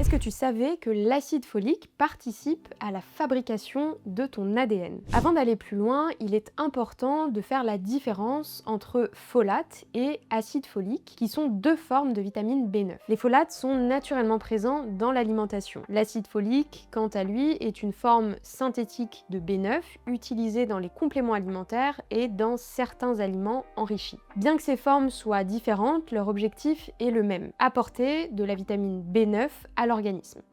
Est-ce que tu savais que l'acide folique participe à la fabrication de ton ADN? Avant d'aller plus loin, il est important de faire la différence entre folate et acide folique, qui sont deux formes de vitamine B9. Les folates sont naturellement présents dans l'alimentation. L'acide folique, quant à lui, est une forme synthétique de B9 utilisée dans les compléments alimentaires et dans certains aliments enrichis. Bien que ces formes soient différentes, leur objectif est le même: apporter de la vitamine B9 à l'organisme.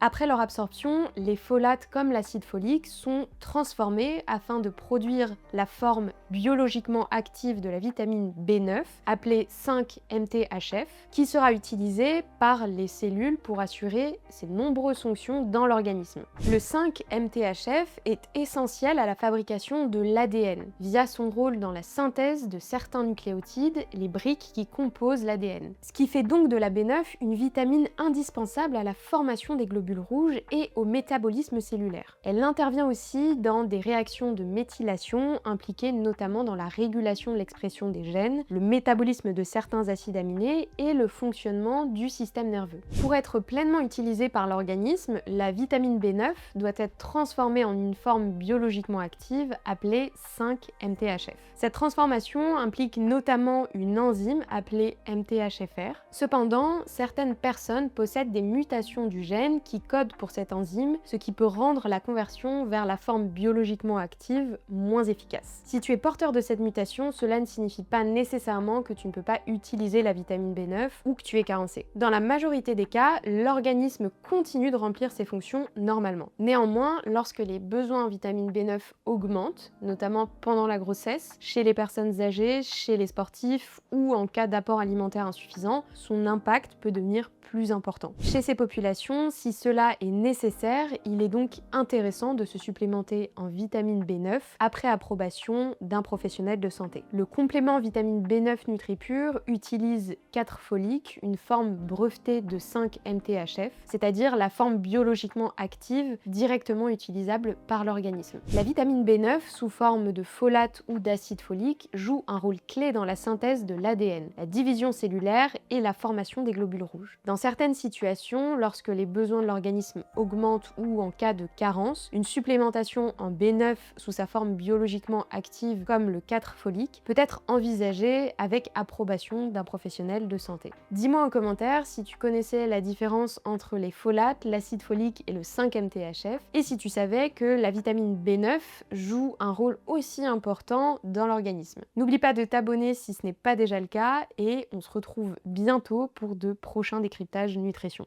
Après leur absorption, les folates comme l'acide folique sont transformés afin de produire la forme biologiquement active de la vitamine B9, appelée 5-MTHF, qui sera utilisée par les cellules pour assurer ses nombreuses fonctions dans l'organisme. Le 5-MTHF est essentiel à la fabrication de l'ADN, via son rôle dans la synthèse de certains nucléotides, les briques qui composent l'ADN. Ce qui fait donc de la B9 une vitamine indispensable à la formation des globules rouges et au métabolisme cellulaire. Elle intervient aussi dans des réactions de méthylation impliquées notamment dans la régulation de l'expression des gènes, le métabolisme de certains acides aminés et le fonctionnement du système nerveux. Pour être pleinement utilisée par l'organisme, la vitamine B9 doit être transformée en une forme biologiquement active appelée 5-MTHF. Cette transformation implique notamment une enzyme appelée MTHFR. Cependant, certaines personnes possèdent des mutations du gène qui code pour cette enzyme, ce qui peut rendre la conversion vers la forme biologiquement active moins efficace. Si tu es porteur de cette mutation, cela ne signifie pas nécessairement que tu ne peux pas utiliser la vitamine B9 ou que tu es carencé. Dans la majorité des cas, l'organisme continue de remplir ses fonctions normalement. Néanmoins, lorsque les besoins en vitamine B9 augmentent, notamment pendant la grossesse, chez les personnes âgées, chez les sportifs ou en cas d'apport alimentaire insuffisant, son impact peut devenir plus important. Chez ces populations, si cela est nécessaire, il est donc intéressant de se supplémenter en vitamine B9 après approbation d'un professionnel de santé. Le complément vitamine B9 NutriPure utilise 4 foliques, une forme brevetée de 5-MTHF, c'est-à-dire la forme biologiquement active directement utilisable par l'organisme. La vitamine B9, sous forme de folate ou d'acide folique, joue un rôle clé dans la synthèse de l'ADN, la division cellulaire et la formation des globules rouges. Dans certaines situations, lorsque les besoins de l'organisme augmentent ou en cas de carence, une supplémentation en B9 sous sa forme biologiquement active comme le 4 folique peut être envisagée avec approbation d'un professionnel de santé. Dis-moi en commentaire si tu connaissais la différence entre les folates, l'acide folique et le 5-MTHF et si tu savais que la vitamine B9 joue un rôle aussi important dans l'organisme. N'oublie pas de t'abonner si ce n'est pas déjà le cas et on se retrouve bientôt pour de prochains décryptages nutrition.